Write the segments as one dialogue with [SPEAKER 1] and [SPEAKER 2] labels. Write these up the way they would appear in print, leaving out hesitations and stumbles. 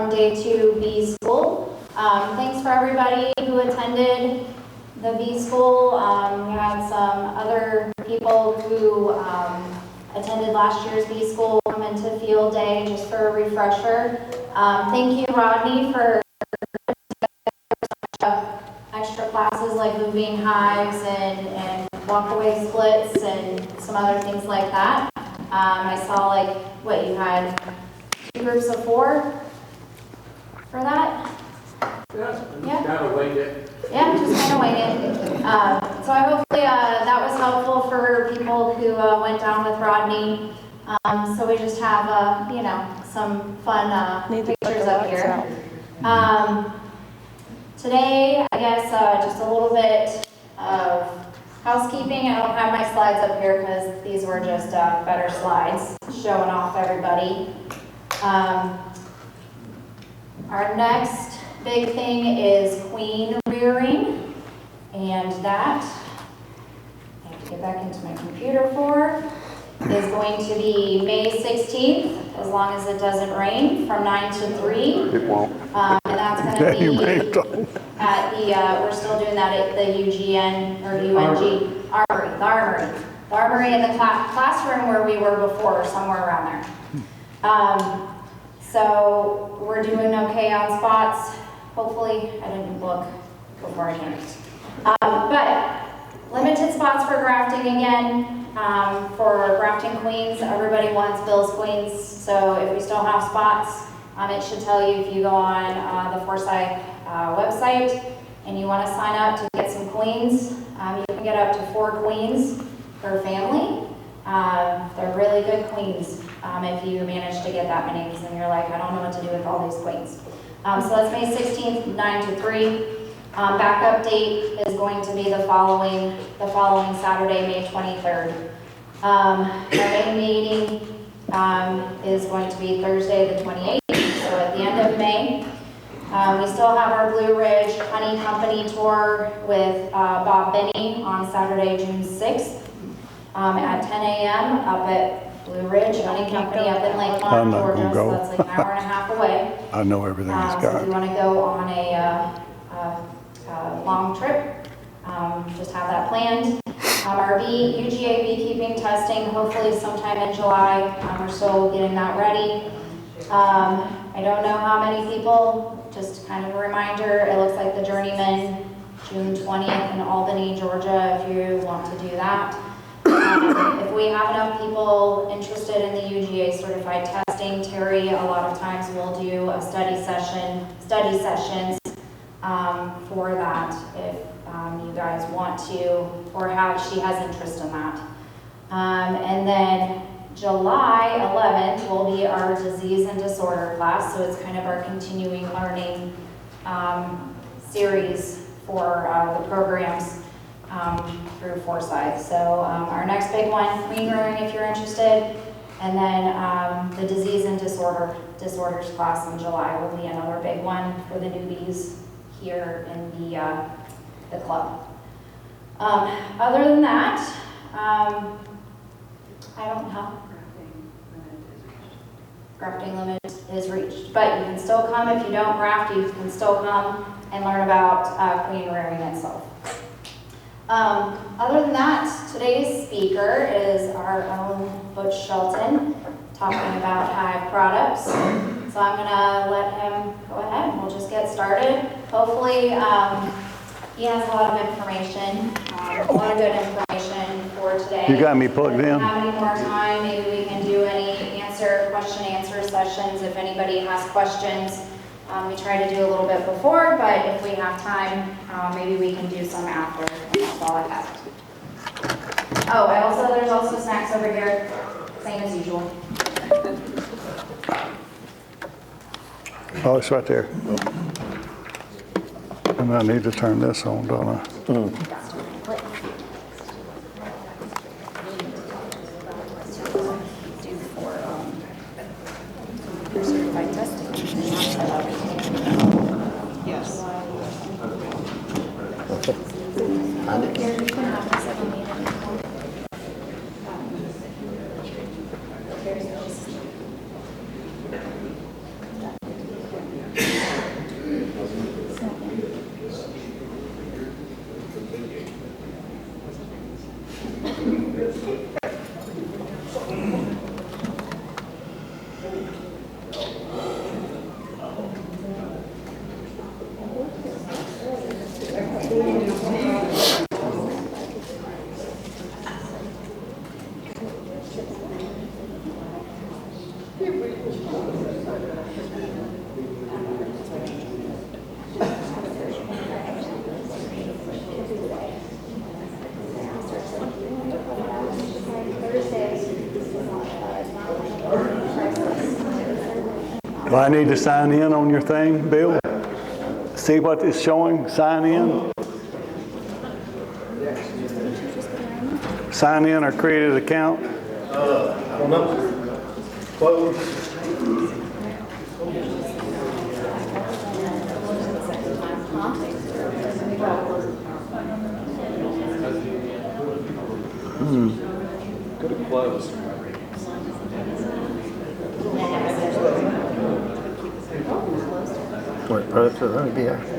[SPEAKER 1] from day 2 bee school. Thanks for everybody who attended the bee school. We had some other people who attended last year's bee school come into field day just for a refresher. Thank you, Rodney, for extra classes like moving hives and walk-away splits and some other things like that. I saw like, what, you had 2 groups of 4 for that? Yeah.
[SPEAKER 2] Kind of winged it.
[SPEAKER 1] Yeah, just kind of wing it. So I hopefully that was helpful for people who went down with Rodney. So we just have, you know, some fun pictures up here. Today, I guess just a little bit of housekeeping. I don't have my slides up here because these were just better slides showing off everybody. Our next big thing is queen rearing, and that, I have to get back into my computer for, is going to be May 16th, as long as it doesn't rain, from 9 to 3.
[SPEAKER 3] It won't.
[SPEAKER 1] And that's going to be at the, we're still doing that at the UGN, or UNG, Armory, the Armory. The Armory in the classroom where we were before, somewhere around there. So we're doing okay on spots. Hopefully, I didn't look before I came. But limited spots for grafting again. For grafting queens, everybody wants Bill's queens. So if we still have spots, it should tell you if you go on the Forsyth website and you want to sign up to get some queens. You can get up to 4 queens per family. They're really good queens if you manage to get that many, and you're like, I don't know what to do with all these queens. So that's May 16th, 9 to 3. Backup date is going to be the following Saturday, May 23rd. Our main meeting is going to be Thursday, the 28th, so at the end of May. We still have our Blue Ridge Honey Company tour with Bob Binney on Saturday, June 6th at 10 a.m. up at Blue Ridge Honey Company up in Lakemont, Georgia, so that's like an hour and a half away.
[SPEAKER 3] I know everything he's
[SPEAKER 1] So
[SPEAKER 3] got.
[SPEAKER 1] if you want to go on a long trip, just have that planned. Our UGA beekeeping testing, hopefully sometime in July. We're still getting that ready. I don't know how many people, just kind of a reminder, it looks like the Journeyman, June 20th in Albany, Georgia, if you want to do that. If we have enough people interested in the UGA certified testing, Terry a lot of times will do a study sessions for that if you guys want to, or she has interest in that. And then July 11th will be our disease and disorder class, so it's kind of our continuing learning series for the programs through Forsyth. So our next big one, queen rearing if you're interested, and then the disease and disorders class in July will be another big one for the newbies here in the club. Other than that, I don't know. Grafting limit is reached, but you can still come if you don't graft. You can still come and learn about queen rearing itself. Other than that, today's speaker is our own Butch Sheldon, talking about hive products. So I'm going to let him go ahead. We'll just get started. Hopefully, he has a lot of information, a lot of good information for today.
[SPEAKER 3] You got me plugged in?
[SPEAKER 1] If we have any more time, maybe we can do any question-answer sessions if anybody has questions. We try to do a little bit before, but if we have time, maybe we can do some after. That's all I have. Oh, there's also snacks over here, same as usual.
[SPEAKER 3] Oh, it's right there. And I need to turn this on, don't I?
[SPEAKER 1] Certified testing.
[SPEAKER 4] Yes.
[SPEAKER 3] Well, I need to sign in on your thing, Bill. See what it's showing? Sign in. Sign in or create an account.
[SPEAKER 2] I don't know. Close. Go to close.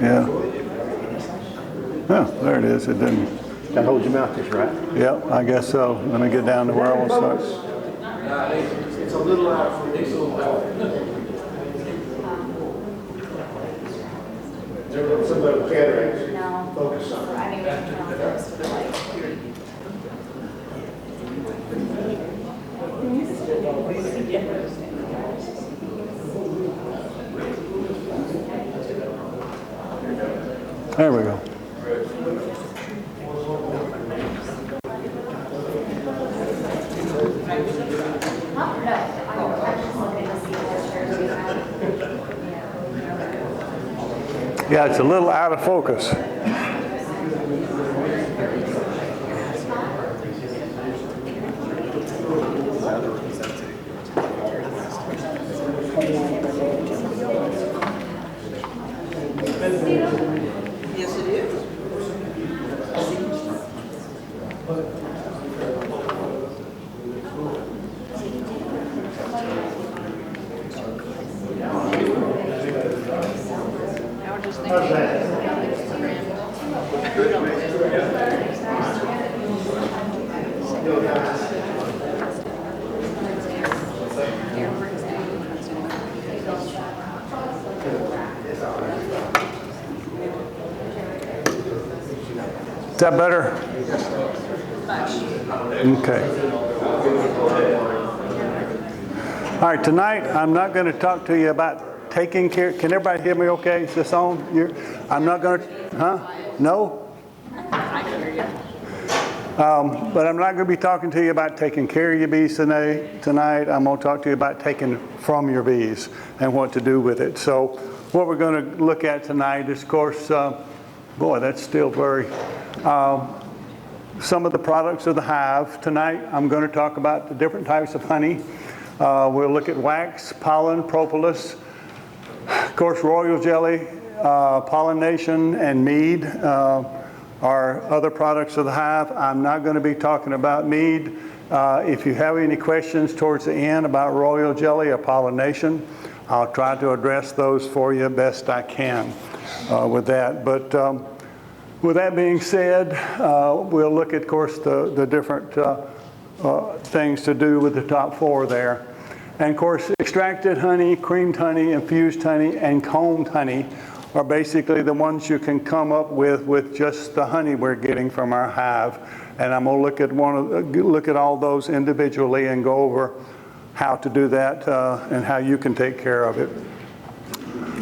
[SPEAKER 3] Yeah. Oh, there it is. It didn't.
[SPEAKER 2] That holds your mouth just right.
[SPEAKER 3] Yep, I guess so. Let me get down to where I want to start.
[SPEAKER 2] It's a little out. It's a little out. Somebody with cataracts.
[SPEAKER 1] No.
[SPEAKER 2] Focus on it.
[SPEAKER 1] I mean, we can turn on this for like.
[SPEAKER 3] There we go. Yeah, it's a little out of focus.
[SPEAKER 4] Yes, it is. I was just
[SPEAKER 3] Is that better? Okay. All right, tonight I'm not going to talk to you about taking care. Can everybody hear me okay? Is this on? I'm not going to, huh? No? But I'm not going to be talking to you about taking care of your bees tonight. I'm going to talk to you about taking from your bees and what to do with it. So what we're going to look at tonight is, of course, boy, that's still very, some of the products of the hive. Tonight I'm going to talk about the different types of honey. We'll look at wax, pollen, propolis, of course, royal jelly, pollination, and mead are other products of the hive. I'm not going to be talking about mead. If you have any questions towards the end about royal jelly or pollination, I'll try to address those for you best I can with that. But with that being said, we'll look at, of course, the different things to do with the top four there. And of course, extracted honey, creamed honey, infused honey, and combed honey are basically the ones you can come up with just the honey we're getting from our hive. And I'm going to look at all those individually and go over how to do that and how you can take care of it.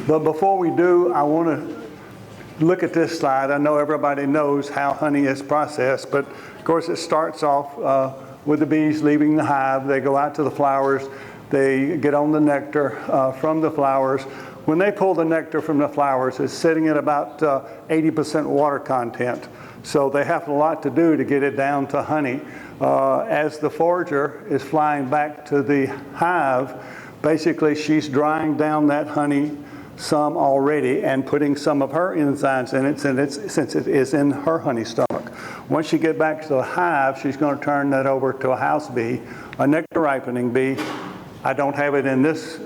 [SPEAKER 3] But before we do, I want to look at this slide. I know everybody knows how honey is processed, but of course it starts off with the bees leaving the hive. They go out to the flowers. They get on the nectar from the flowers. When they pull the nectar from the flowers, it's sitting at about 80% water content. So they have a lot to do to get it down to honey. As the forager is flying back to the hive, basically she's drying down that honey some already and putting some of her enzymes in it since it is in her honey stomach. Once you get back to the hive, she's going to turn that over to a house bee, a nectar ripening bee. I don't have it in this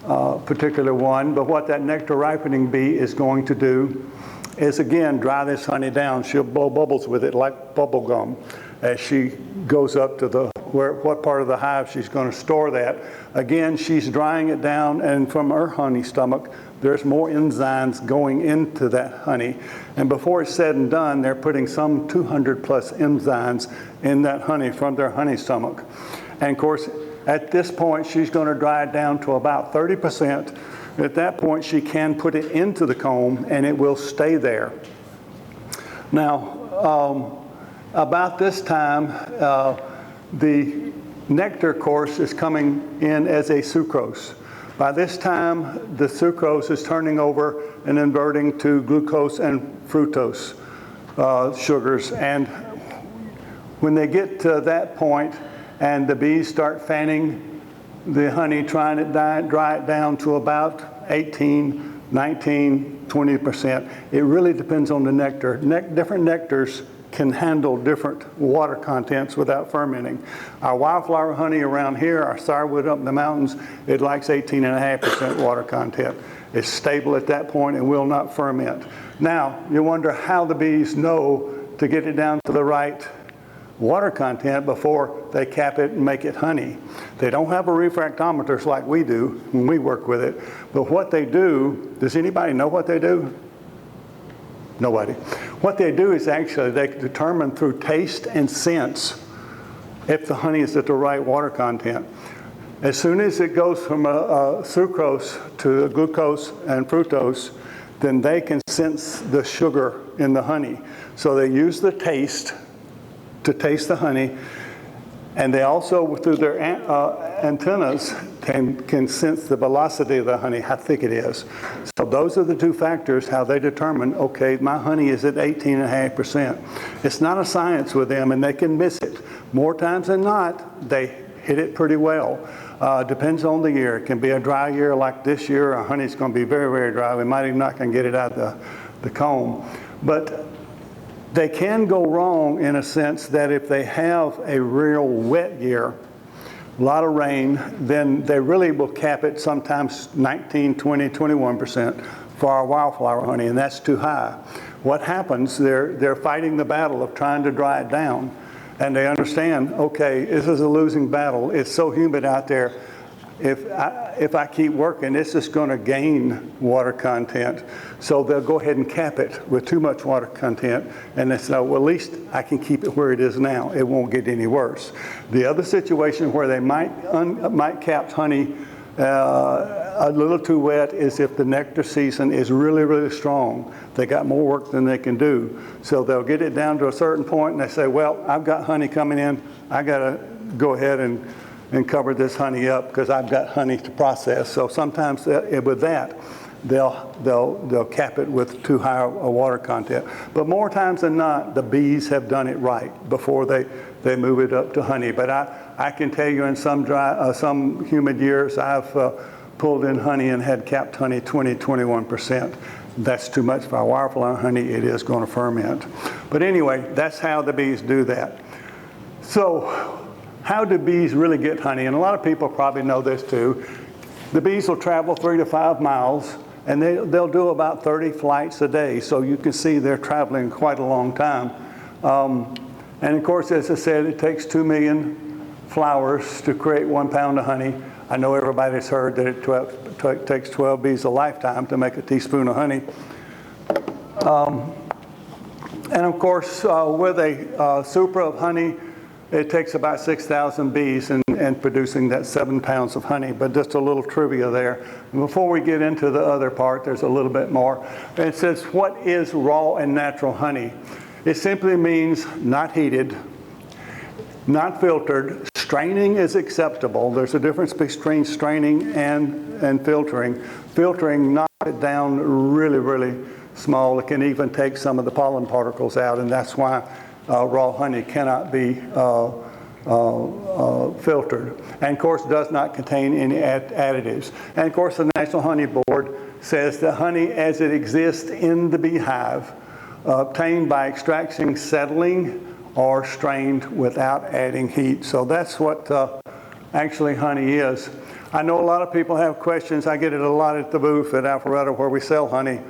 [SPEAKER 3] particular one, but what that nectar ripening bee is going to do is, again, dry this honey down. She'll blow bubbles with it like bubble gum as she goes up to what part of the hive she's going to store that. Again, she's drying it down, and from her honey stomach, there's more enzymes going into that honey. And before it's said and done, they're putting some 200 plus enzymes in that honey from their honey stomach. And of course, at this point, she's going to dry it down to about 30%. At that point, she can put it into the comb, and it will stay there. Now, about this time, the nectar course is coming in as a sucrose. By this time, the sucrose is turning over and inverting to glucose and fructose sugars. And when they get to that point and the bees start fanning the honey, trying to dry it down to about 18, 19, 20%. It really depends on the nectar. Different nectars can handle different water contents without fermenting. Our wildflower honey around here, our sourwood up in the mountains, it likes 18.5% water content. It's stable at that point and will not ferment. Now, you wonder how the bees know to get it down to the right water content before they cap it and make it honey. They don't have a refractometers like we do when we work with it, but what they do, does anybody know what they do? Nobody. What they do is actually they determine through taste and sense if the honey is at the right water content. As soon as it goes from a sucrose to a glucose and fructose, then they can sense the sugar in the honey. So they use the taste to taste the honey, and they also, through their antennas, can sense the velocity of the honey, how thick it is. So those are the two factors, how they determine, okay, my honey is at 18.5%. It's not a science with them, and they can miss it. More times than not, they hit it pretty well. Depends on the year. It can be a dry year like this year. Our honey's going to be very, very dry. We might even not can get it out of the comb. But they can go wrong in a sense that if they have a real wet year, a lot of rain, then they really will cap it sometimes 19, 20, 21% for our wildflower honey, and that's too high. What happens, they're fighting the battle of trying to dry it down, and they understand, okay, this is a losing battle. It's so humid out there. If I keep working, it's just going to gain water content. So they'll go ahead and cap it with too much water content, and they say, well, at least I can keep it where it is now. It won't get any worse. The other situation where they might cap honey a little too wet is if the nectar season is really, really strong. They got more work than they can do. So they'll get it down to a certain point, and they say, well, I've got honey coming in. I got to go ahead and cover this honey up because I've got honey to process. So sometimes with that, they'll cap it with too high a water content. But more times than not, the bees have done it right before they move it up to honey. But I can tell you in some some humid years, I've pulled in honey and had capped honey 20, 21%. That's too much for our wildflower honey. It is going to ferment. But anyway, that's how the bees do that. So how do bees really get honey? And a lot of people probably know this too. The bees will travel 3 to 5 miles, and they'll do about 30 flights a day. So you can see they're traveling quite a long time. And of course, as I said, it takes 2 million flowers to create 1 pound of honey. I know everybody's heard that it takes 12 bees a lifetime to make a teaspoon of honey. And of course, with a super of honey, it takes about 6,000 bees in producing that 7 pounds of honey, but just a little trivia there. Before we get into the other part, there's a little bit more. It says, what is raw and natural honey? It simply means not heated, not filtered. Straining is acceptable. There's a difference between straining and filtering. Filtering knocks it down really, really small. It can even take some of the pollen particles out, and that's why raw honey cannot be filtered. And of course does not contain any additives. And of course the National Honey Board says that honey as it exists in the beehive, obtained by extraction, settling, or strained without adding heat. So that's what actually honey is. I know a lot of people have questions. I get it a lot at the booth at Alpharetta where we sell honey.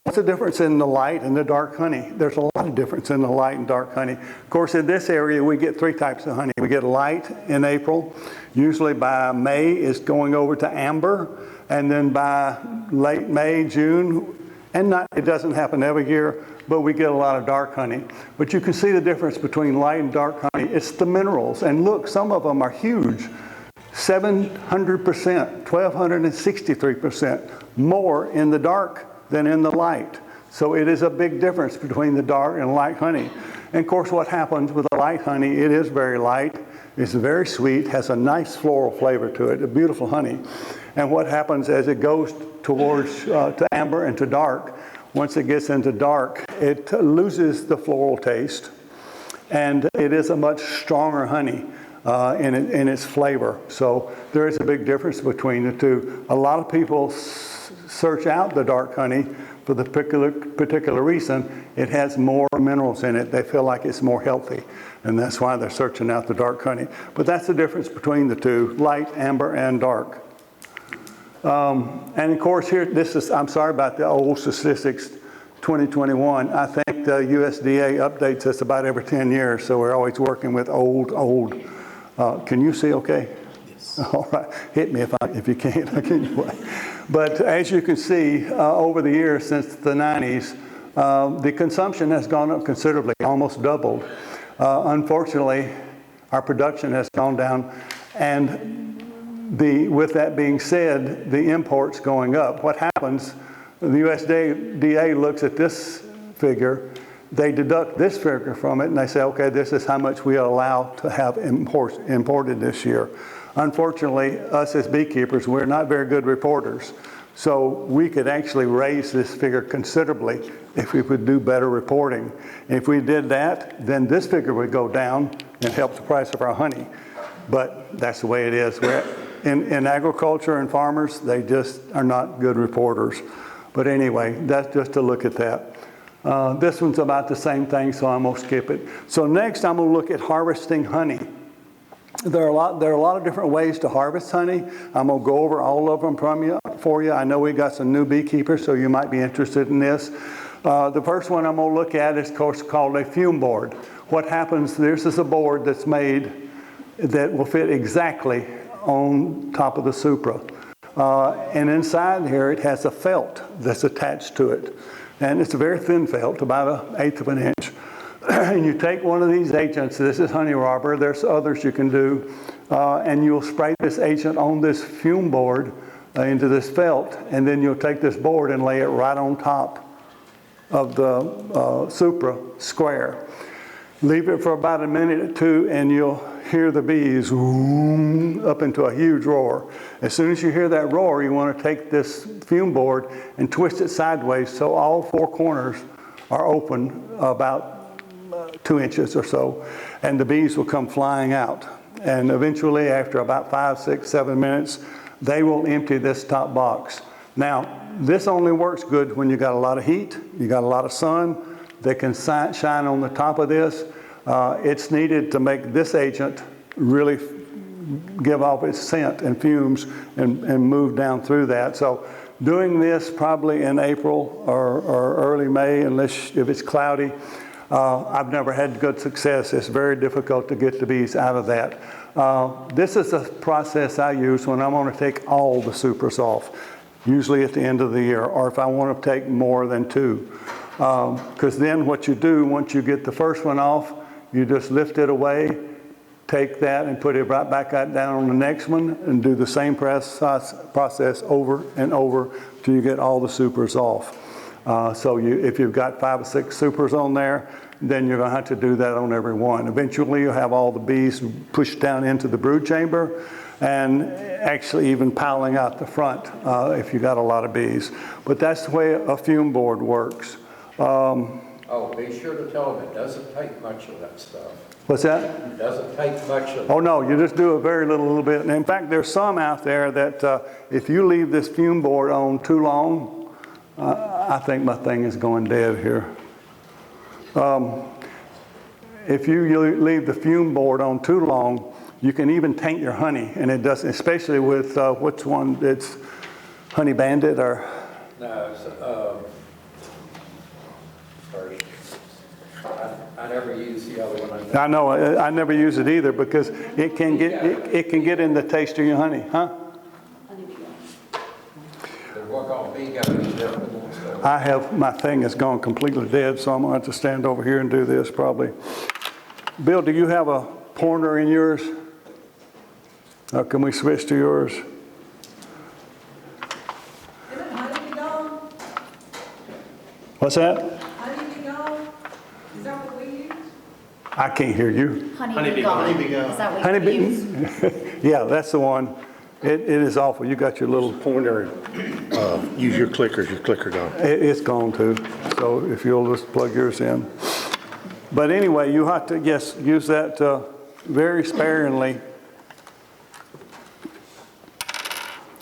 [SPEAKER 3] What's the difference in the light and the dark honey? There's a lot of difference in the light and dark honey. Of course, in this area, we get 3 types of honey. We get light in April. Usually by May, it's going over to amber. And then by late May, June, and it doesn't happen every year, but we get a lot of dark honey. But you can see the difference between light and dark honey. It's the minerals. And look, some of them are huge. 700%, 1,263% more in the dark than in the light. So it is a big difference between the dark and light honey. And of course what happens with the light honey, it is very light, it's very sweet, has a nice floral flavor to it, a beautiful honey. And what happens as it goes towards to amber and to dark, once it gets into dark, it loses the floral taste, and it is a much stronger honey in its flavor. So there is a big difference between the two. A lot of people search out the dark honey for the particular reason. It has more minerals in it. They feel like it's more healthy, and that's why they're searching out the dark honey. But that's the difference between the two, light, amber, and dark. And of course here, I'm sorry about the old statistics, 2021. I think the USDA updates us about every 10 years, so we're always working with old. Can you see okay? Yes. All right, hit me if you can't. Anyway. But as you can see, over the years since the 90s, the consumption has gone up considerably, almost doubled. Unfortunately, our production has gone down, and with that being said, the imports going up. What happens, the USDA looks at this figure, they deduct this figure from it, and they say, okay, this is how much we allow to have imported this year. Unfortunately, us as beekeepers, we're not very good reporters. So we could actually raise this figure considerably if we would do better reporting. If we did that, then this figure would go down and help the price of our honey. But that's the way it is. In agriculture and farmers, they just are not good reporters. But anyway, that's just to look at that. This one's about the same thing, so I'm going to skip it. So next, I'm going to look at harvesting honey. There are a lot of different ways to harvest honey. I'm going to go over all of them for you. I know we got some new beekeepers, so you might be interested in this. The first one I'm going to look at is, of course, called a fume board. What happens, this is a board that's made that will fit exactly on top of the supra. And inside here, it has a felt that's attached to it. And it's a very thin felt, about 1/8 of an inch. And you take one of these agents, this is honey robber, there's others you can do, and you'll spray this agent on this fume board into this felt, and then you'll take this board and lay it right on top of the supra square. Leave it for about a minute or two, and you'll hear the bees up into a huge roar. As soon as you hear that roar, you want to take this fume board and twist it sideways so all 4 corners are open about 2 inches or so, and the bees will come flying out. And eventually, after about 5, 6, 7 minutes, they will empty this top box. Now, this only works good when you got a lot of heat, you got a lot of sun. They can shine on the top of this. It's needed to make this agent really give off its scent and fumes and move down through that. So doing this probably in April or early May, if it's cloudy, I've never had good success. It's very difficult to get the bees out of that. This is a process I use when I want to take all the supers off, usually at the end of the year, or if I want to take more than 2. Because then what you do, once you get the first one off, you just lift it away, take that and put it right back down on the next one, and do the same process over and over till you get all the supers off. So if you've got 5 or 6 supers on there, then you're going to have to do that on every one. Eventually you'll have all the bees pushed down into the brood chamber, and actually even piling out the front if you got a lot of bees. But that's the way a fume board works.
[SPEAKER 5] Oh, be sure to tell them it doesn't take much of that stuff.
[SPEAKER 3] What's that?
[SPEAKER 5] It doesn't take much of
[SPEAKER 3] Oh no, you just do a very little bit. And in fact, there's some out there that if you leave this fume board on too long, I think my thing is going dead here. If you leave the fume board on too long, you can even taint your honey, and it doesn't, especially with which one, it's Honey Bandit or?
[SPEAKER 5] No, I never use the other one.
[SPEAKER 3] I know, I never use it either because it can get in the taste of your honey, huh? My thing has gone completely dead, so I'm going to have to stand over here and do this probably. Bill, do you have a pointer in yours? Or can we switch to yours?
[SPEAKER 4] Is it honey be gone?
[SPEAKER 3] What's that?
[SPEAKER 4] Honey be gone? Is that what we use?
[SPEAKER 3] I can't hear you.
[SPEAKER 1] Honey be gone. Is that what
[SPEAKER 3] Honey
[SPEAKER 1] you use?
[SPEAKER 3] Yeah, that's the one. It is awful. You got your little,
[SPEAKER 6] Pointer, use your clickers, your clicker gone.
[SPEAKER 3] it's gone too. So if you'll just plug yours in. But anyway, you have to, yes, use that very sparingly,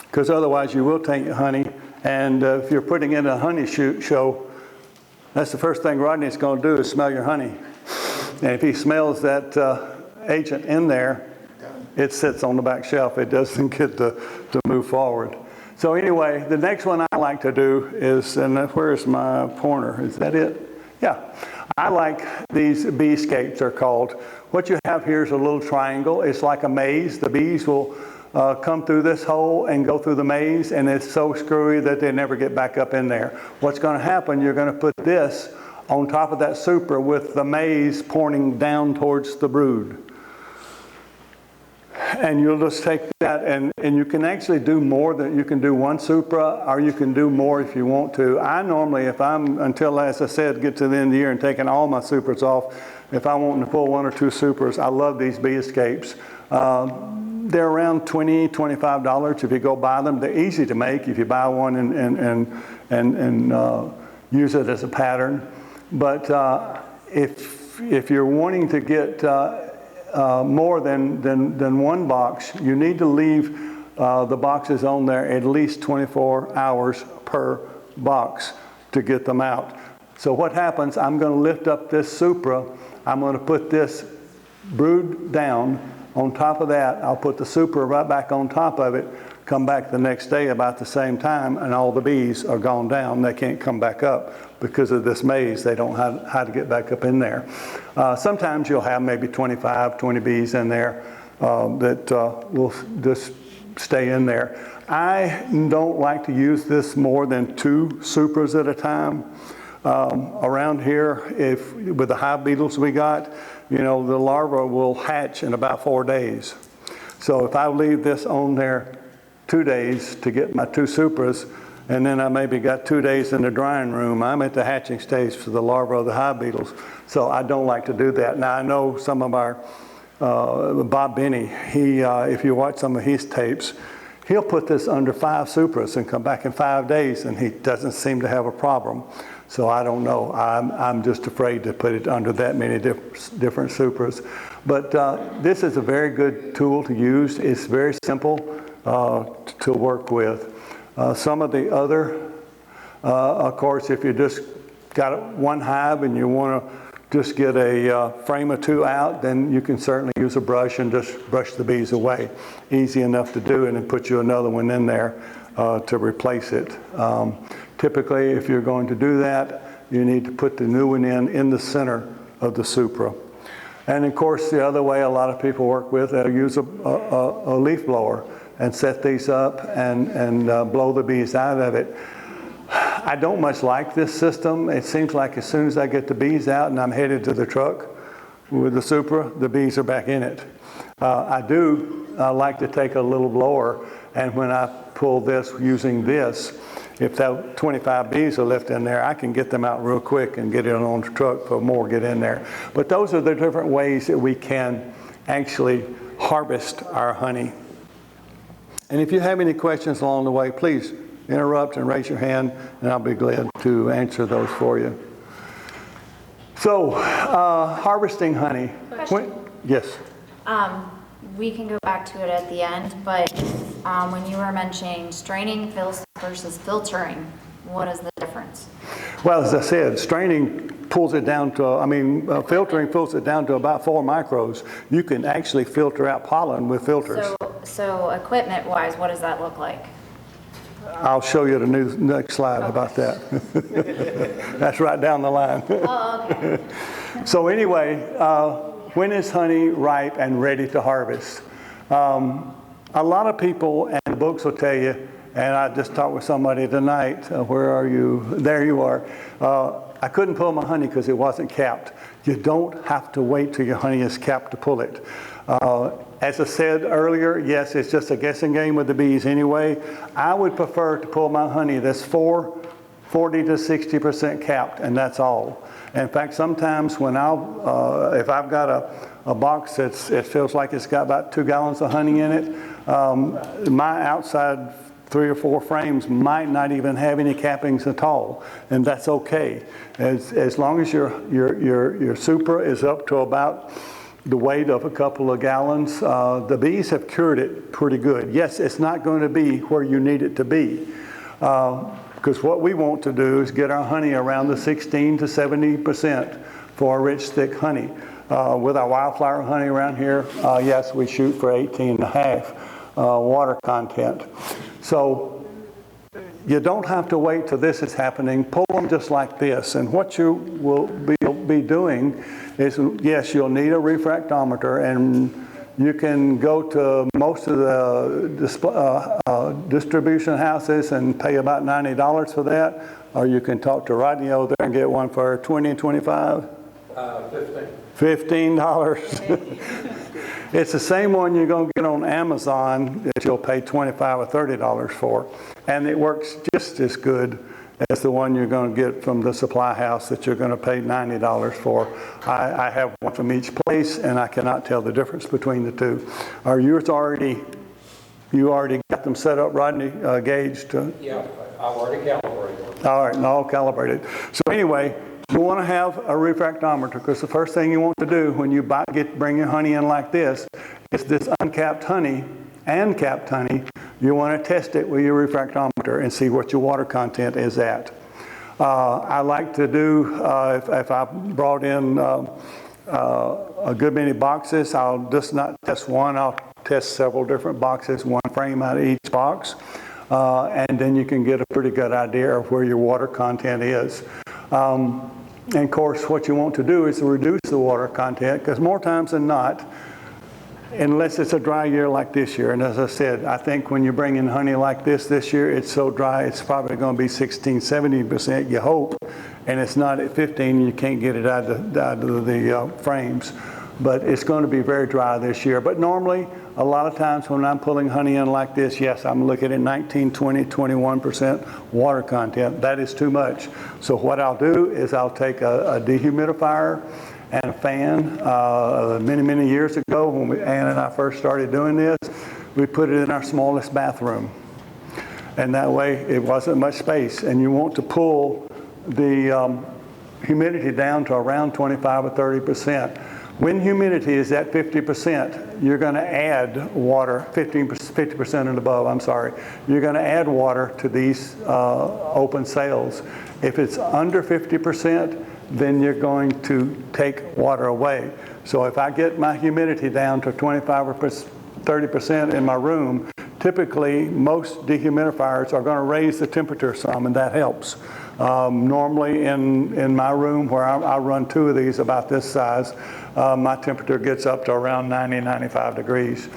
[SPEAKER 3] because otherwise you will taint your honey. And if you're putting in a honey show, that's the first thing Rodney's going to do is smell your honey. And if he smells that agent in there, it sits on the back shelf. It doesn't get to move forward. So anyway, the next one I like to do is, and where's my pointer? Is that it? Yeah. I like these beescapes, they're called. What you have here is a little triangle. It's like a maze. The bees will come through this hole and go through the maze, and it's so screwy that they never get back up in there. What's going to happen, you're going to put this on top of that super with the maze pointing down towards the brood. And you'll just take that, and you can actually do more than, you can do one supra, or you can do more if you want to. I normally, until, as I said, get to the end of the year and taking all my supras off, if I want to pull 1 or 2 supras, I love these bee escapes. They're around $20, $25 if you go buy them. They're easy to make if you buy one and use it as a pattern. But if you're wanting to get more than one box, you need to leave the boxes on there at least 24 hours per box to get them out. So what happens, I'm going to lift up this supra, I'm going to put this brood down. On top of that, I'll put the supra right back on top of it, come back the next day about the same time, and all the bees are gone down. They can't come back up because of this maze. They don't know how to get back up in there. Sometimes you'll have maybe 25, 20 bees in there that will just stay in there. I don't like to use this more than 2 supras at a time. Around here, with the hive beetles we got, you know, the larva will hatch in about 4 days. So if I leave this on there 2 days to get my 2 supras, and then I maybe got 2 days in the drying room, I'm at the hatching stage for the larva of the hive beetles. So I don't like to do that. Now I know some of our, Bob Benny, if you watch some of his tapes, he'll put this under 5 supras and come back in 5 days, and he doesn't seem to have a problem. So I don't know. I'm just afraid to put it under that many different supras. But this is a very good tool to use. It's very simple to work with. Some of the other, of course, if you just got one hive and you want to just get a frame or 2 out, then you can certainly use a brush and just brush the bees away. Easy enough to do, and then put you another one in there to replace it. Typically, if you're going to do that, you need to put the new one in the center of the supra. And of course, the other way a lot of people work with, they'll use a leaf blower and set these up and blow the bees out of it. I don't much like this system. It seems like as soon as I get the bees out and I'm headed to the truck with the supra, the bees are back in it. I do like to take a little blower, and when I pull this using this, if that 25 bees are left in there, I can get them out real quick and get it on the truck before more get in there. But those are the different ways that we can actually harvest our honey. And if you have any questions along the way, please interrupt and raise your hand, and I'll be glad to answer those for you. So, harvesting honey.
[SPEAKER 1] Question.
[SPEAKER 3] Yes.
[SPEAKER 1] We can go back to it at the end, but when you were mentioning straining versus filtering, what is the difference?
[SPEAKER 3] Well, as I said, straining pulls it down to, filtering pulls it down to about 4 micros. You can actually filter out pollen with filters.
[SPEAKER 1] So equipment-wise, what does that look like?
[SPEAKER 3] I'll show you the next slide about that. That's right down the line.
[SPEAKER 1] Oh, okay.
[SPEAKER 3] So anyway, when is honey ripe and ready to harvest? A lot of people and books will tell you, and I just talked with somebody tonight, where are you? There you are. I couldn't pull my honey because it wasn't capped. You don't have to wait till your honey is capped to pull it. As I said earlier, yes, it's just a guessing game with the bees anyway. I would prefer to pull my honey that's 4 40 to 60% capped, and that's all. In fact, sometimes when if I've got a box it feels like it's got about 2 gallons of honey in it, my outside 3 or 4 frames might not even have any cappings at all, and that's okay. As long as your supra is up to about the weight of a couple of gallons, the bees have cured it pretty good. Yes, it's not going to be where you need it to be, because what we want to do is get our honey around the 16 to 70% for a rich, thick honey. With our wildflower honey around here, yes, we shoot for 18.5 water content. So you don't have to wait till this is happening. Pull them just like this. And what you will be doing is, yes, you'll need a refractometer, and you can go to most of the distribution houses and pay about $90 for that, or you can talk to Rodney over there and get one for $20, $25? $15. It's the same one you're going to get on Amazon that you'll pay $25 or $30 for, and it works just as good as the one you're going to get from the supply house that you're going to pay $90 for. I have one from each place, and I cannot tell the difference between the two. Are yours you already got them set up, Rodney, gauged?
[SPEAKER 5] Yeah, I've already calibrated them.
[SPEAKER 3] All right, and all calibrated. So anyway, you want to have a refractometer, because the first thing you want to do when you bring your honey in like this is this uncapped honey and capped honey. You want to test it with your refractometer and see what your water content is at. I like to do, if I brought in a good many boxes, I'll just not test one, I'll test several different boxes, one frame out of each box, and then you can get a pretty good idea of where your water content is. And of course, what you want to do is to reduce the water content, because more times than not, unless it's a dry year like this year, and as I said, I think when you bring in honey like this year, it's so dry, it's probably going to be 16, 70%, you hope, and it's not at 15, you can't get it out of the frames. But it's going to be very dry this year. But normally, a lot of times when I'm pulling honey in like this, yes, I'm looking at 19, 20, 21% water content. That is too much. So what I'll do is I'll take a dehumidifier and a fan. Many, many years ago, when Ann and I first started doing this, we put it in our smallest bathroom. And that way, it wasn't much space. And you want to pull the humidity down to around 25 or 30%. When humidity is at 50%, you're going to add water, 50% and above, I'm sorry. You're going to add water to these open cells. If it's under 50%, then you're going to take water away. So if I get my humidity down to 25 or 30% in my room, typically most dehumidifiers are going to raise the temperature some, and that helps. Normally in my room, where I run 2 of these about this size, my temperature gets up to around 90, 95 degrees.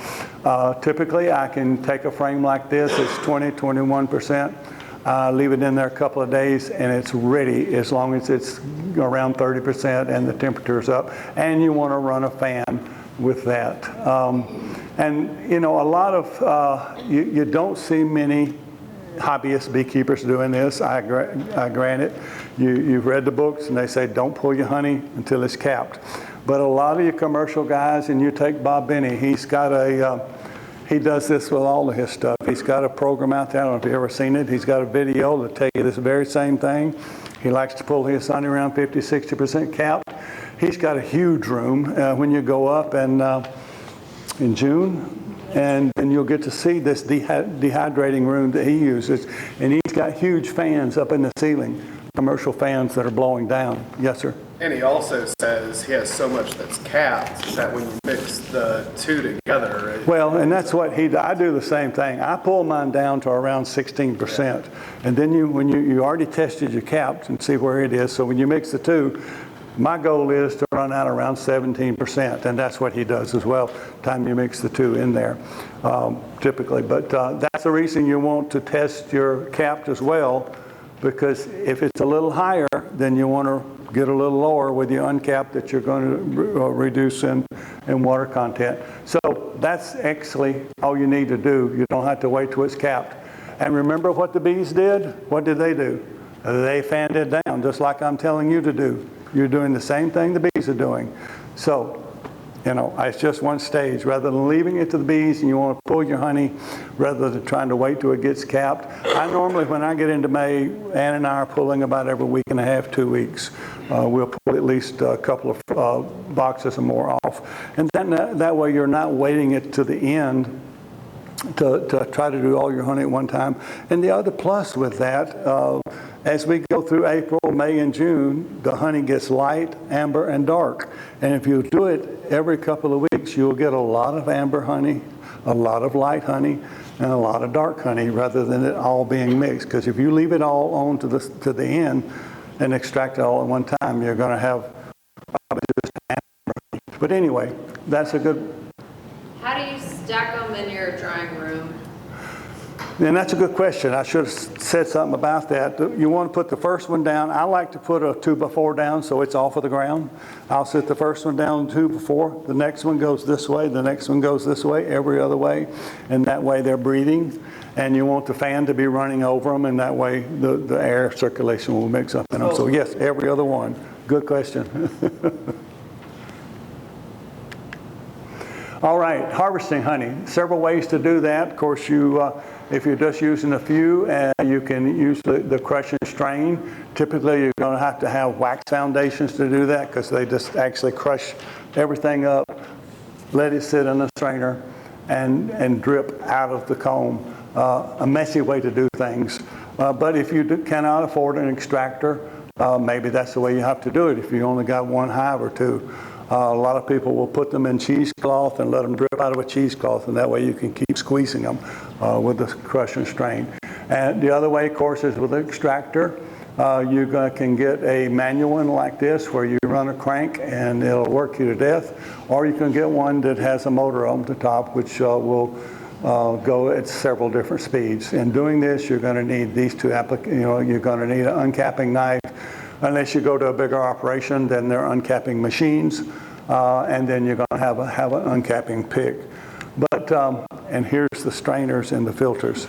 [SPEAKER 3] Typically, I can take a frame like this, it's 20, 21%. Leave it in there a couple of days, and it's ready as long as it's around 30% and the temperature's up. And you want to run a fan with that. And, you know, a lot of, you don't see many hobbyist beekeepers doing this. I grant it. You've read the books, and they say don't pull your honey until it's capped. But a lot of your commercial guys, and you take Bob Benny, he does this with all of his stuff. He's got a program out there, I don't know if you've ever seen it. He's got a video to tell you this very same thing. He likes to pull his honey around 50, 60% capped. He's got a huge room when you go up in June. And you'll get to see this dehydrating room that he uses. And he's got huge fans up in the ceiling, commercial fans that are blowing down. Yes, sir?
[SPEAKER 7] And he also says he has so much that's capped that when you mix the two together...
[SPEAKER 3] Well, and that's what I do the same thing. I pull mine down to around 16%. Yeah. And then when you already tested your caps and see where it is. So when you mix the two, my goal is to run out around 17%, and that's what he does as well, time you mix the two in there, typically. But that's the reason you want to test your capped as well, because if it's a little higher, then you want to get a little lower with your uncapped that you're going to reduce in water content. So that's actually all you need to do. You don't have to wait till it's capped. And remember what the bees did? What did they do? They fanned it down, just like I'm telling you to do. You're doing the same thing the bees are doing. So, you know, it's just one stage. Rather than leaving it to the bees and you want to pull your honey, rather than trying to wait till it gets capped. I normally, when I get into May, Ann and I are pulling about every week and a half, 2 weeks. We'll pull at least a couple of boxes or more off. And then that way you're not waiting it to the end to try to do all your honey at one time. And the other plus with that, as we go through April, May, and June, the honey gets light, amber, and dark. And if you do it every couple of weeks, you'll get a lot of amber honey, a lot of light honey, and a lot of dark honey, rather than it all being mixed. Because if you leave it all on to the end and extract it all at one time, you're going to have just amber honey. But anyway, that's a good.
[SPEAKER 8] How do you stack them in your drying room?
[SPEAKER 3] And that's a good question. I should have said something about that. You want to put the first one down. I like to put a 2x4 down so it's off of the ground. I'll sit the first one down 2x4. The next one goes this way. The next one goes this way, every other way. And that way they're breathing. And you want the fan to be running over them, and that way the air circulation will mix up in them. So yes, every other one. Good question. All right, harvesting honey. Several ways to do that. Of course, if you're just using a few, you can use the crush and strain. Typically, you're going to have wax foundations to do that, because they just actually crush everything up, let it sit in a strainer, and drip out of the comb. A messy way to do things. But if you cannot afford an extractor, maybe that's the way you have to do it if you only got one hive or two. A lot of people will put them in cheesecloth and let them drip out of a cheesecloth, and that way you can keep squeezing them with the crush and strain. And the other way, of course, is with an extractor. You can get a manual one like this where you run a crank and it'll work you to death, or you can get one that has a motor on the top which will go at several different speeds. In doing this, you're going to need these two you're going to need an uncapping knife. Unless you go to a bigger operation, then they're uncapping machines, and then you're going to have an uncapping pick. But and here's the strainers and the filters.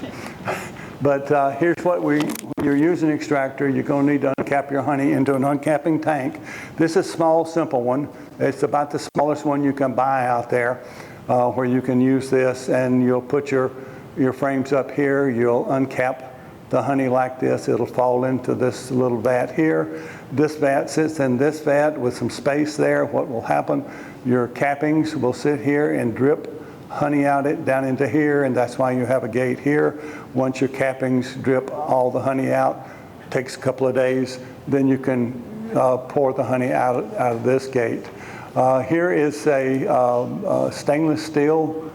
[SPEAKER 3] But here's what when you're using an extractor, you're going to need to uncap your honey into an uncapping tank. This is a small, simple one. It's about the smallest one you can buy out there, where you can use this, and you'll put your frames up here. You'll uncap the honey like this. It'll fall into this little vat here. This vat sits in this vat with some space there. What will happen, your cappings will sit here and drip honey down into here, and that's why you have a gate here. Once your cappings drip all the honey out, it takes a couple of days, then you can pour the honey out of this gate. Here is a stainless steel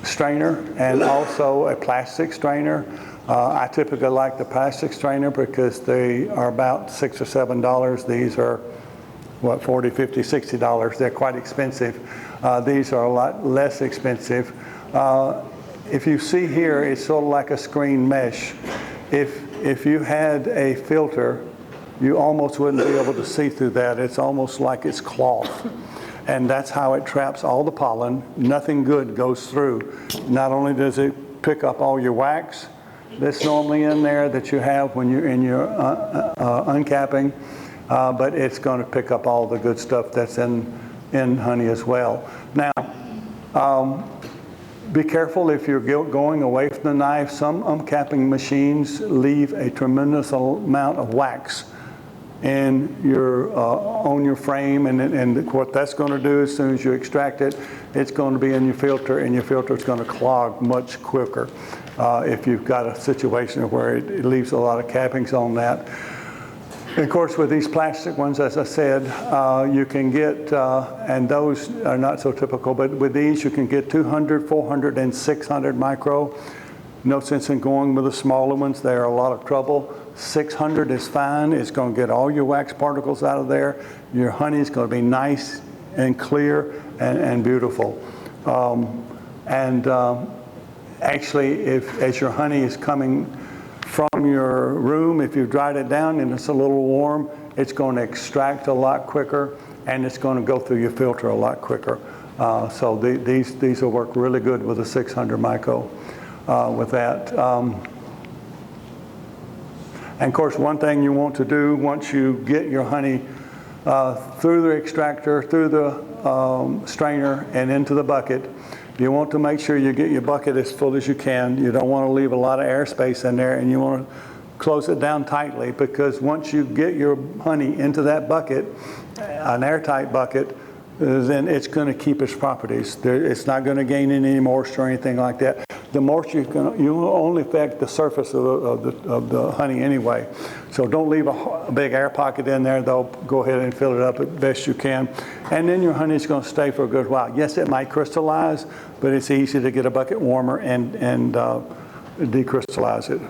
[SPEAKER 3] strainer and also a plastic strainer. I typically like the plastic strainer because they are about $6 or $7. These are, what, $40, $50, $60. They're quite expensive. These are a lot less expensive. If you see here, it's sort of like a screen mesh. If you had a filter, you almost wouldn't be able to see through that. It's almost like it's cloth. And that's how it traps all the pollen. Nothing good goes through. Not only does it pick up all your wax that's normally in there that you have when you're in your uncapping, but it's going to pick up all the good stuff that's in honey as well. Now, be careful if you're going away from the knife. Some uncapping machines leave a tremendous amount of wax in on your frame, and what that's going to do as soon as you extract it, it's going to be in your filter, and your filter is going to clog much quicker if you've got a situation where it leaves a lot of cappings on that. And of course, with these plastic ones, as I said, you can get, and those are not so typical, but with these you can get 200, 400, and 600 micro. No sense in going with the smaller ones. They're a lot of trouble. 600 is fine. It's going to get all your wax particles out of there. Your honey is going to be nice and clear and beautiful. Actually, as your honey is coming from your room, if you've dried it down and it's a little warm, it's going to extract a lot quicker, and it's going to go through your filter a lot quicker. So these will work really good with a 600 micro with that. And of course, one thing you want to do once you get your honey through the extractor, through the strainer, and into the bucket, you want to make sure you get your bucket as full as you can. You don't want to leave a lot of airspace in there, and you want to close it down tightly, because once you get your honey into that bucket, an airtight bucket, then it's going to keep its properties. It's not going to gain any moisture or anything like that. The moisture you will only affect the surface of the honey anyway. So don't leave a big air pocket in there, though. Go ahead and fill it up as best you can. And then your honey is going to stay for a good while. Yes, it might crystallize, but it's easy to get a bucket warmer and decrystallize it.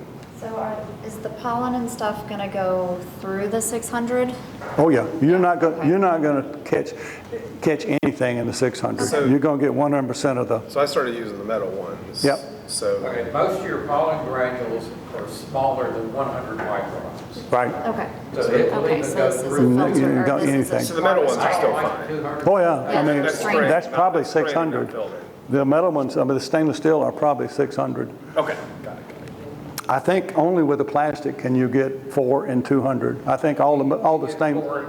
[SPEAKER 9] So is the pollen and stuff going to go through the 600?
[SPEAKER 3] Oh yeah, you're not going to catch anything in the 600.
[SPEAKER 7] So-
[SPEAKER 3] You're going to get 100% of the.
[SPEAKER 7] So I started using the metal ones.
[SPEAKER 3] Yep.
[SPEAKER 7] So,
[SPEAKER 5] Okay, most of your pollen granules are smaller than 100 microns.
[SPEAKER 3] Right.
[SPEAKER 9] Okay.
[SPEAKER 5] So it will
[SPEAKER 9] Okay,
[SPEAKER 5] even
[SPEAKER 9] so
[SPEAKER 5] go
[SPEAKER 9] this is a
[SPEAKER 5] through.
[SPEAKER 3] You
[SPEAKER 9] filter.
[SPEAKER 3] don't
[SPEAKER 9] Or this is a
[SPEAKER 3] anything.
[SPEAKER 7] So the metal ones are
[SPEAKER 5] I
[SPEAKER 7] still
[SPEAKER 5] don't like
[SPEAKER 7] fine.
[SPEAKER 5] 200.
[SPEAKER 3] Oh yeah, I mean
[SPEAKER 9] That's spraying.
[SPEAKER 3] that's probably
[SPEAKER 7] Not spraying,
[SPEAKER 3] 600.
[SPEAKER 7] not filtered.
[SPEAKER 3] The metal ones, I mean the stainless steel are probably 600.
[SPEAKER 7] Okay, got it.
[SPEAKER 3] I think only with the plastic can you get 4 and 200. I think all the stainless.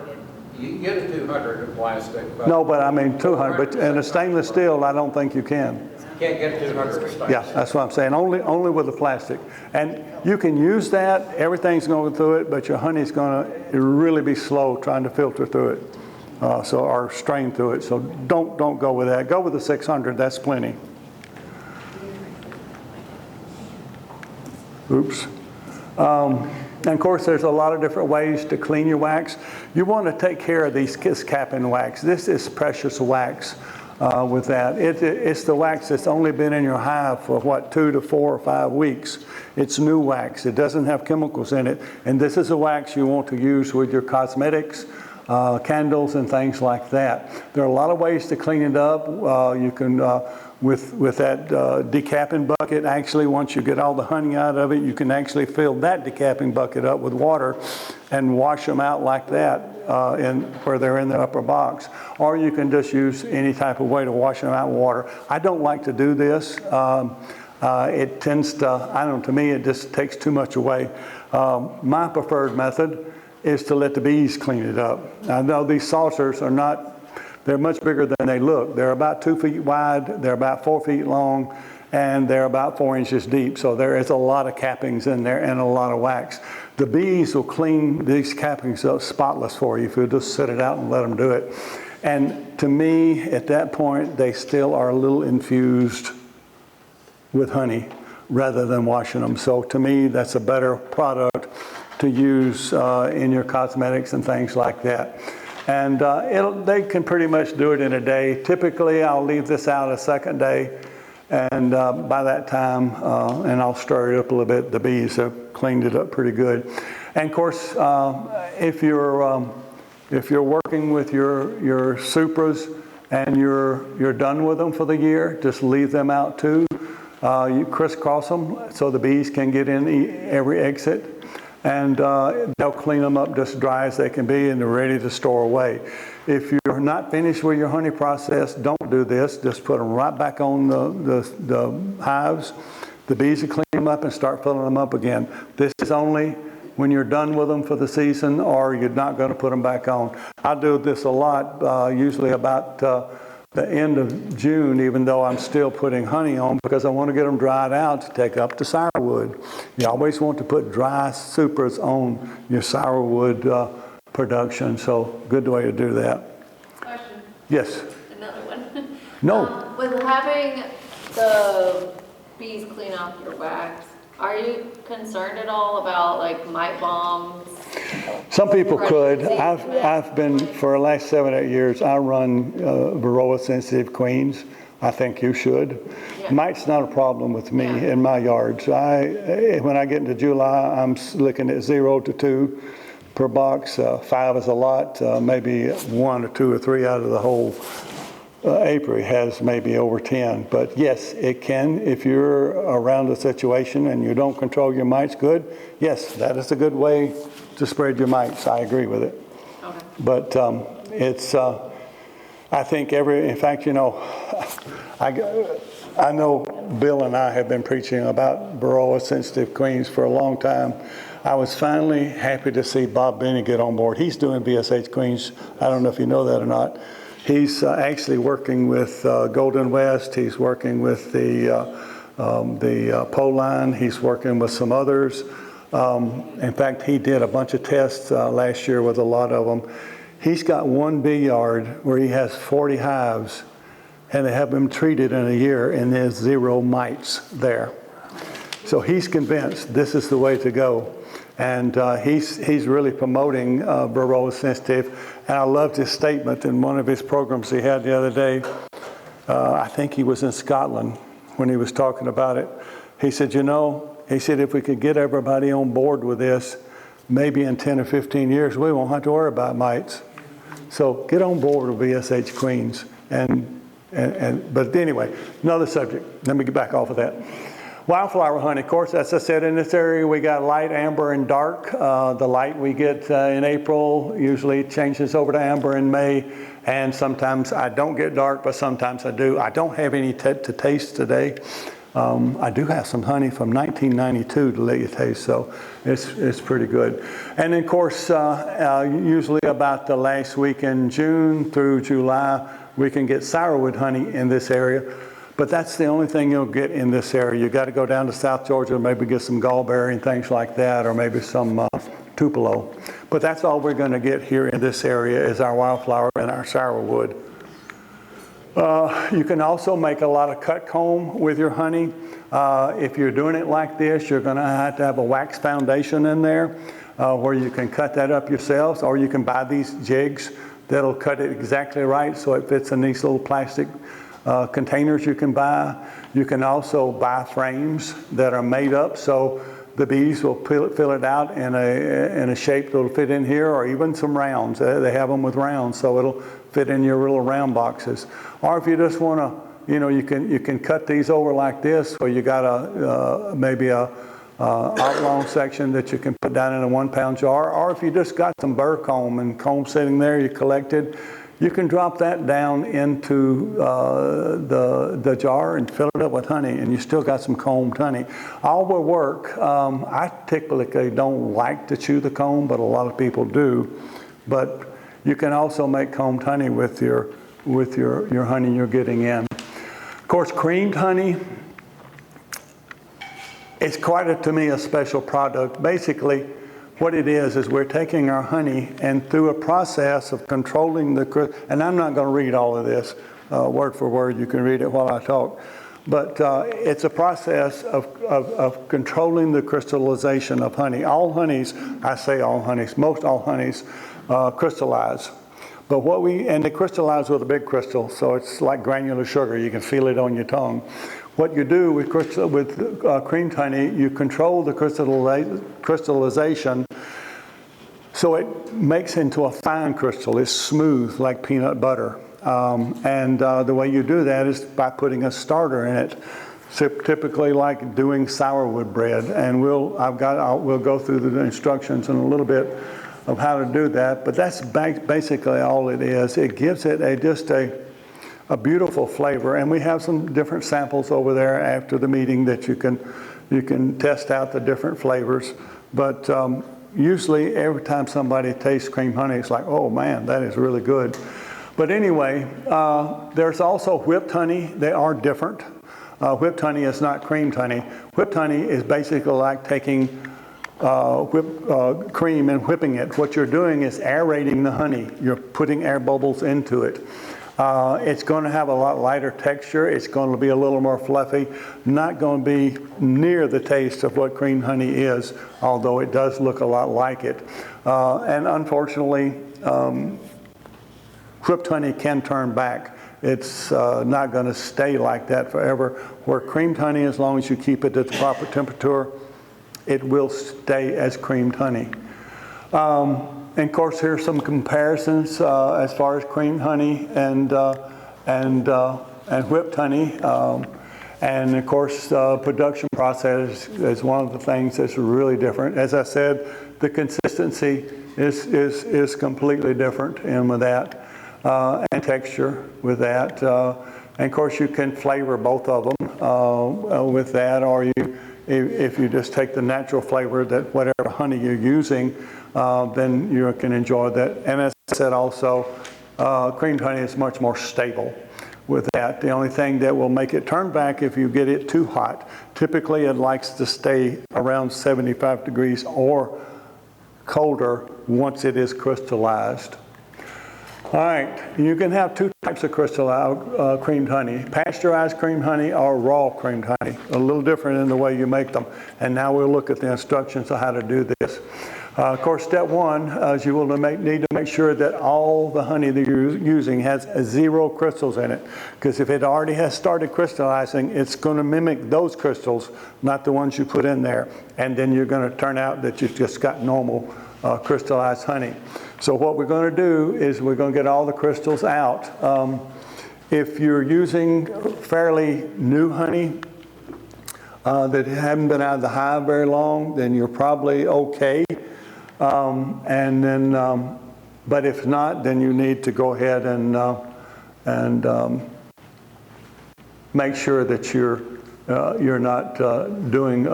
[SPEAKER 5] You can get a 200 in plastic, but.
[SPEAKER 3] No, but I mean 200. But in a stainless steel, I don't think you can.
[SPEAKER 5] You can't get 200 in stainless.
[SPEAKER 3] Yeah, that's what I'm saying. Only with the plastic. And you can use that. Everything's going through it, but your honey's going to really be slow trying to filter through it, or strain through it. So don't go with that. Go with the 600. That's plenty. Oops. And of course, there's a lot of different ways to clean your wax. You want to take care of these kiss capping wax. This is precious wax with that. It's the wax that's only been in your hive for what, 2 to 4 or 5 weeks. It's new wax. It doesn't have chemicals in it. And this is a wax you want to use with your cosmetics, candles, and things like that. There are a lot of ways to clean it up. You can with that decapping bucket, actually once you get all the honey out of it, you can actually fill that decapping bucket up with water and wash them out like that where they're in the upper box. Or you can just use any type of way to wash them out with water. I don't like to do this. It tends to, I don't know, to me it just takes too much away. My preferred method is to let the bees clean it up. I know these saucers are not, they're much bigger than they look. They're about 2 feet wide, they're about 4 feet long, and they're about 4 inches deep. So there is a lot of cappings in there and a lot of wax. The bees will clean these cappings up spotless for you if you just set it out and let them do it. And to me, at that point, they still are a little infused with honey rather than washing them. So to me, that's a better product to use in your cosmetics and things like that. And they can pretty much do it in a day. Typically, I'll leave this out a second day, and by that time, and I'll stir it up a little bit, the bees have cleaned it up pretty good. And of course, if you're working with your supras and you're done with them for the year, just leave them out too. You crisscross them so the bees can get in every exit. And they'll clean them up just dry as they can be, and they're ready to store away. If you're not finished with your honey process, don't do this. Just put them right back on the hives. The bees will clean them up and start filling them up again. This is only when you're done with them for the season, or you're not going to put them back on. I do this a lot, usually about the end of June, even though I'm still putting honey on, because I want to get them dried out to take up to sourwood. You always want to put dry supers on your sourwood production, so good way to do that.
[SPEAKER 8] Question,
[SPEAKER 3] Yes?
[SPEAKER 8] another one.
[SPEAKER 3] No.
[SPEAKER 8] With having the bees clean off your wax, are you concerned at all about like mite bombs?
[SPEAKER 3] Some people could. I've been, for the last 7 or 8 years, I run Varroa sensitive queens. I think you should.
[SPEAKER 8] Yeah.
[SPEAKER 3] Mite's not a problem with me in my yard. So when I get into July, I'm looking at 0 to 2 per box. 5 is a lot. Maybe 1 or 2 or 3 out of the whole apiary has maybe over 10. But yes, it can. If you're around a situation and you don't control your mites good, yes, that is a good way to spread your mites. I agree with it.
[SPEAKER 8] Okay.
[SPEAKER 3] But it's, I think in fact, you know, I know Bill and I have been preaching about Varroa sensitive queens for a long time. I was finally happy to see Bob Benny get on board. He's doing VSH queens. I don't know if you know that or not. He's actually working with Golden West. He's working with the Poline. He's working with some others. In fact, he did a bunch of tests last year with a lot of them. He's got one bee yard where he has 40 hives, and they have them treated in a year, and there's 0 mites there. So he's convinced this is the way to go. And he's really promoting Varroa sensitive. And I loved his statement in one of his programs he had the other day. I think he was in Scotland when he was talking about it. He said, you know, he said, if we could get everybody on board with this, maybe in 10 or 15 years, we won't have to worry about mites. So get on board with VSH queens. But anyway, another subject. Let me get back off of that. Wildflower honey, of course, as I said, in this area we got light, amber, and dark. The light we get in April usually changes over to amber in May, and sometimes I don't get dark, but sometimes I do. I don't have any to taste today. I do have some honey from 1992 to let you taste, so it's pretty good. And of course, usually about the last week in June through July, we can get sourwood honey in this area. But that's the only thing you'll get in this area. You got to go down to South Georgia and maybe get some gallberry and things like that, or maybe some tupelo. But that's all we're going to get here in this area is our wildflower and our sourwood. You can also make a lot of cut comb with your honey. If you're doing it like this, you're going to have a wax foundation in there where you can cut that up yourselves, or you can buy these jigs that'll cut it exactly right so it fits in these little plastic containers you can buy. You can also buy frames that are made up so the bees will fill it out in a shape that'll fit in here, or even some rounds. They have them with rounds, so it'll fit in your little round boxes. Or if you just want to, you know, you can cut these over like this, or you got maybe a oblong section that you can put down in a 1-pound jar. Or if you just got some burr comb and comb sitting there you collected, you can drop that down into the jar and fill it up with honey, and you still got some combed honey. All will work. I typically don't like to chew the comb, but a lot of people do. But you can also make combed honey with your honey you're getting in. Of course, creamed honey is quite, to me, a special product. Basically, what it is we're taking our honey, and through a process of controlling the, and I'm not going to read all of this word for word, you can read it while I talk, but it's a process of controlling the crystallization of honey. All honeys, I say all honeys, most all honeys crystallize. But and they crystallize with a big crystal, so it's like granular sugar. You can feel it on your tongue. What you do with creamed honey, you control the crystallization so it makes into a fine crystal. It's smooth like peanut butter. The way you do that is by putting a starter in it. So typically like doing sourwood bread. And we'll go through the instructions in a little bit of how to do that. But that's basically all it is. It gives it just a beautiful flavor, and we have some different samples over there after the meeting that you can test out the different flavors. But usually every time somebody tastes cream honey, it's like, oh man, that is really good. But anyway, there's also whipped honey. They are different. Whipped honey is not creamed honey. Whipped honey is basically like taking whipped cream and whipping it. What you're doing is aerating the honey. You're putting air bubbles into it. It's going to have a lot lighter texture. It's going to be a little more fluffy. Not going to be near the taste of what cream honey is, although it does look a lot like it. And unfortunately, whipped honey can turn back. It's not going to stay like that forever. Where creamed honey, as long as you keep it at the proper temperature, it will stay as creamed honey. And of course, here's some comparisons as far as creamed honey and whipped honey. And of course, production process is one of the things that's really different. As I said, the consistency is completely different in with that, and texture with that. And of course, you can flavor both of them. with that, or if you just take the natural flavor that whatever honey you're using, then you can enjoy that. And as I said also, creamed honey is much more stable with that. The only thing that will make it turn back if you get it too hot. Typically it likes to stay around 75 degrees or colder once it is crystallized. All right, you can have two types of crystallized creamed honey, pasteurized creamed honey or raw creamed honey, a little different in the way you make them. And now we'll look at the instructions on how to do this. Of course, step one is you will need to make sure that all the honey that you're using has 0 crystals in it. Because if it already has started crystallizing, it's going to mimic those crystals, not the ones you put in there. And then you're going to turn out that you've just got normal crystallized honey. So what we're going to do is we're going to get all the crystals out. If you're using fairly new honey that haven't been out of the hive very long, then you're probably okay. But if not, then you need to go ahead and make sure that you're not doing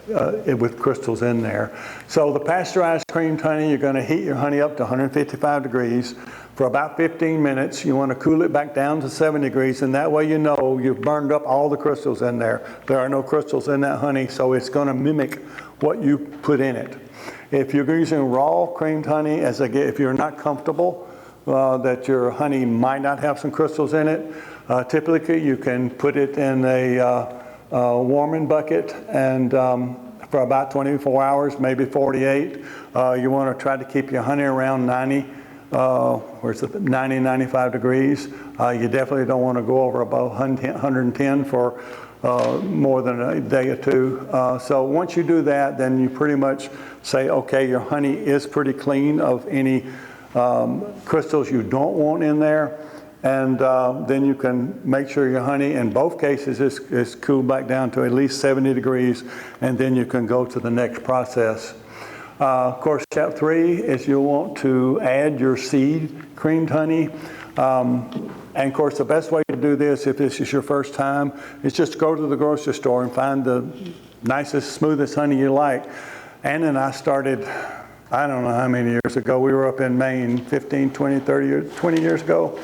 [SPEAKER 3] it with crystals in there. So the pasteurized creamed honey, you're going to heat your honey up to 155 degrees for about 15 minutes. You want to cool it back down to 70 degrees, and that way you know you've burned up all the crystals in there. There are no crystals in that honey, so it's going to mimic what you put in it. If you're using raw creamed honey, if you're not comfortable that your honey might not have some crystals in it, typically you can put it in a warming bucket and for about 24 hours, maybe 48. You want to try to keep your honey around 90, 95 degrees. You definitely don't want to go over about 110 for more than a day or two. So once you do that, then you pretty much say, okay, your honey is pretty clean of any crystals you don't want in there. And then you can make sure your honey in both cases is cooled back down to at least 70 degrees, and then you can go to the next process. Of course, step 3 is you'll want to add your seed creamed honey. And of course, the best way to do this, if this is your first time, is just go to the grocery store and find the nicest, smoothest honey you like. Ann and I started, I don't know how many years ago. We were up in Maine 15, 20, 30 years, 20 years ago,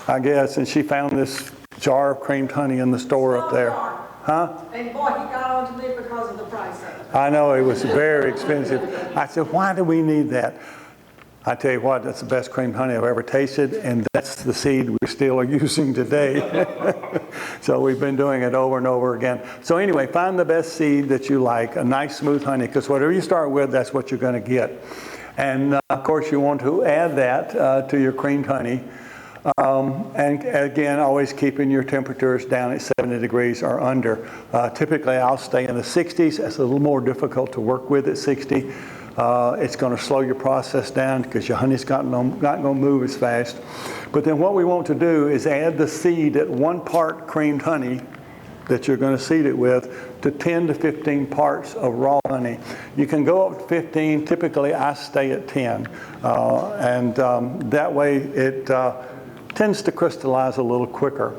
[SPEAKER 3] I guess, and she found this jar of creamed honey in the store up there. Huh?
[SPEAKER 4] And boy, he got on to me because of the price of it.
[SPEAKER 3] I know, it was very expensive. I said, why do we need that? I tell you what, that's the best creamed honey I've ever tasted, and that's the seed we still are using today. So we've been doing it over and over again. So anyway, find the best seed that you like, a nice smooth honey, because whatever you start with, that's what you're going to get. And of course, you want to add that to your creamed honey. And again, always keeping your temperatures down at 70 degrees or under. Typically, I'll stay in the 60s. It's a little more difficult to work with at 60. It's going to slow your process down because your honey's not going to move as fast. But then what we want to do is add the seed at 1 part creamed honey that you're going to seed it with to 10 to 15 parts of raw honey. You can go up to 15. Typically, I stay at 10. That way it tends to crystallize a little quicker.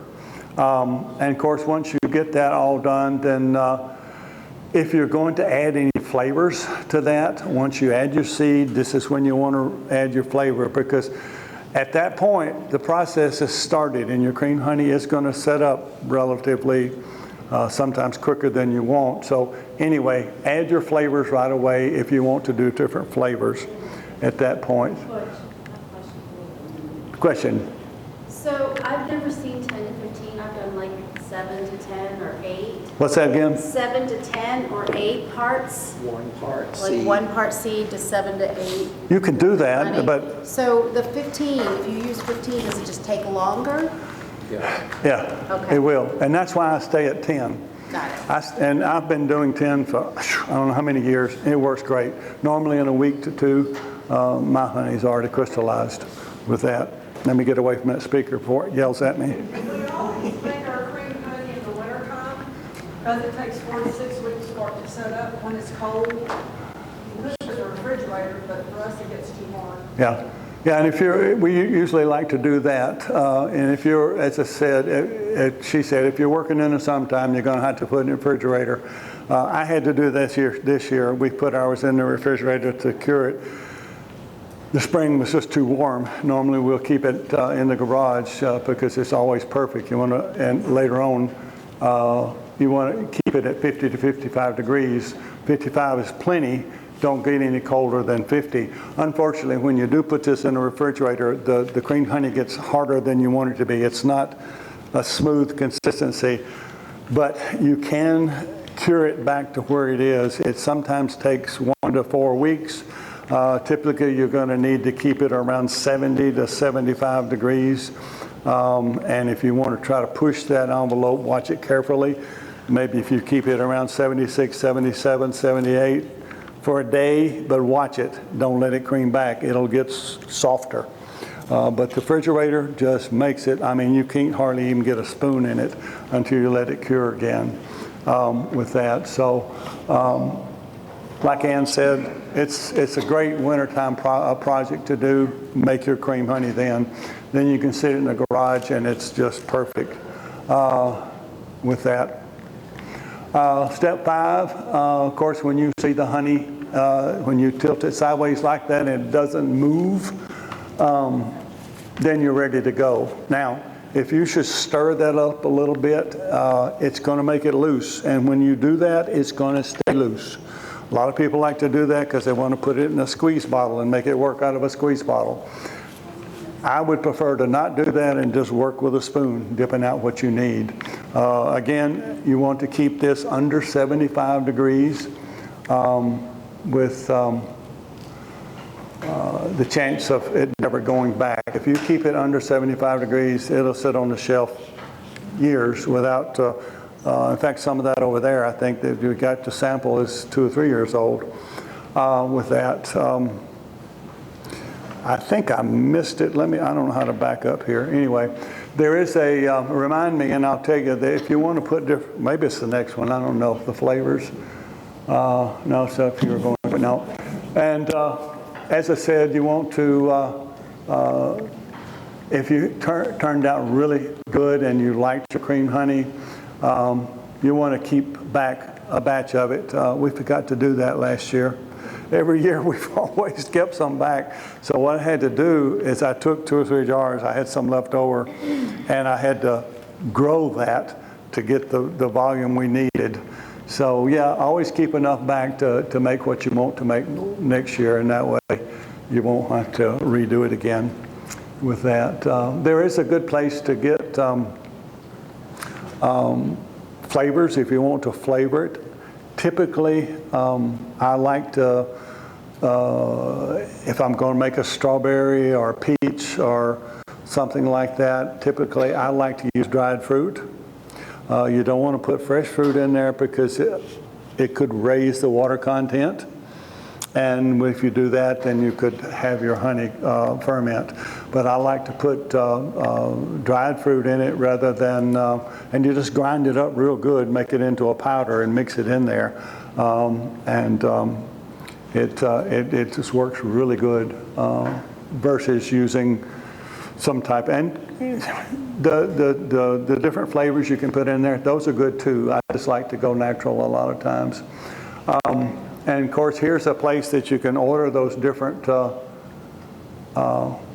[SPEAKER 3] And of course, once you get that all done, then if you're going to add any flavors to that, once you add your seed, this is when you want to add your flavor, because at that point, the process is started and your cream honey is going to set up relatively sometimes quicker than you want. So anyway, add your flavors right away if you want to do different flavors at that point. Question?
[SPEAKER 10] So I've never seen 10 to 15. I've done like 7 to 10 or 8.
[SPEAKER 3] What's that again?
[SPEAKER 10] 7 to 10 or 8 parts.
[SPEAKER 5] 1 part
[SPEAKER 10] Like
[SPEAKER 5] seed.
[SPEAKER 10] 1 part seed to 7 to 8.
[SPEAKER 3] You can do that,
[SPEAKER 10] honey.
[SPEAKER 3] but
[SPEAKER 10] So the 15, if you use 15, does it just take longer?
[SPEAKER 5] Yes.
[SPEAKER 3] yeah,
[SPEAKER 10] Okay.
[SPEAKER 3] it will. And that's why I stay at 10.
[SPEAKER 10] Got it.
[SPEAKER 3] And I've been doing 10 for I don't know how many years. It works great. Normally in a week to 2, my honey's already crystallized with that. Let me get away from that speaker before it yells at me.
[SPEAKER 4] We always make our cream honey in the wintertime because it takes 4 to 6 weeks for it to set up when it's cold. You push it in the refrigerator, but for us it gets too hard.
[SPEAKER 3] Yeah. Yeah, and if you're, we usually like to do that. And if you're, as I said, she said, if you're working in the summertime, you're going to have to put it in the refrigerator. I had to do this year. We put ours in the refrigerator to cure it. The spring was just too warm. Normally we'll keep it in the garage because it's always perfect. You want to, and later on, you want to keep it at 50 to 55 degrees. 55 is plenty. Don't get any colder than 50. Unfortunately, when you do put this in the refrigerator, the creamed honey gets harder than you want it to be. It's not a smooth consistency, but you can cure it back to where it is. It sometimes takes 1 to 4 weeks. Typically, you're going to need to keep it around 70 to 75 degrees. And if you want to try to push that envelope, watch it carefully. Maybe if you keep it around 76, 77, 78 for a day, but watch it. Don't let it cream back. It'll get softer. But the refrigerator just makes it, I mean, you can't hardly even get a spoon in it until you let it cure again with that. So, like Ann said, it's a great wintertime project to do. Make your cream honey then. Then you can sit it in the garage and it's just perfect with that. Step 5, of course, when you see the honey, when you tilt it sideways like that and it doesn't move, then you're ready to go. Now, if you should stir that up a little bit, it's going to make it loose. And when you do that, it's going to stay loose. A lot of people like to do that because they want to put it in a squeeze bottle and make it work out of a squeeze bottle. I would prefer to not do that and just work with a spoon, dipping out what you need. Again, you want to keep this under 75 degrees with the chance of it never going back. If you keep it under 75 degrees, it'll sit on the shelf years without, in fact, some of that over there, I think that you got to sample is 2 or 3 years old with that. I think I missed it. I don't know how to back up here. Anyway, there is a, remind me, and I'll tell you that if you want to put different, maybe it's the next one, I don't know, the flavors. No, so if you were going, but no. And as I said, you want to, if you turned out really good and you liked your cream honey, you want to keep back a batch of it. We forgot to do that last year. Every year we've always kept some back. So what I had to do is I took 2 or 3 jars, I had some left over, and I had to grow that to get the volume we needed. So yeah, always keep enough back to make what you want to make next year, and that way you won't have to redo it again with that. There is a good place to get flavors if you want to flavor it. Typically, I like to, if I'm going to make a strawberry or a peach or something like that, typically I like to use dried fruit. You don't want to put fresh fruit in there because it could raise the water content. And if you do that, then you could have your honey ferment. But I like to put dried fruit in it rather than, and you just grind it up real good, make it into a powder and mix it in there. It just works really good versus using some type. And the different flavors you can put in there, those are good too. I just like to go natural a lot of times. And of course, here's a place that you can order those different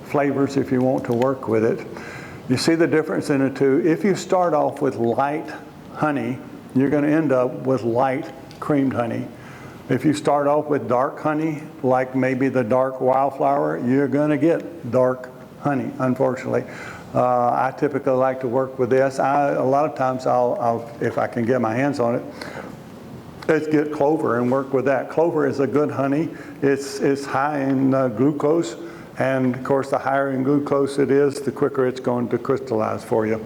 [SPEAKER 3] flavors if you want to work with it. You see the difference in the two. If you start off with light honey, you're going to end up with light creamed honey. If you start off with dark honey, like maybe the dark wildflower, you're going to get dark honey, unfortunately. I typically like to work with this. A lot of times I'll, if I can get my hands on it, let's get clover and work with that. Clover is a good honey. It's high in glucose, and of course the higher in glucose it is, the quicker it's going to crystallize for you.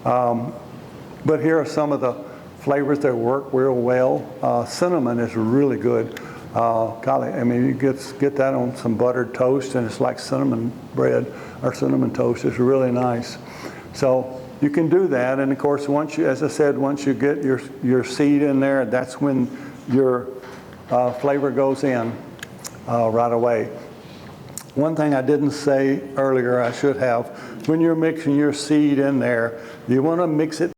[SPEAKER 3] But here are some of the flavors that work real well. Cinnamon is really good. Golly, I mean, you get that on some buttered toast, and it's like cinnamon bread or cinnamon toast. It's really nice. So you can do that, and of course, once you, as I said, once you get your seed in there, that's when your flavor goes in right away. One thing I didn't say earlier, I should have, when you're mixing your seed in there, you want to mix it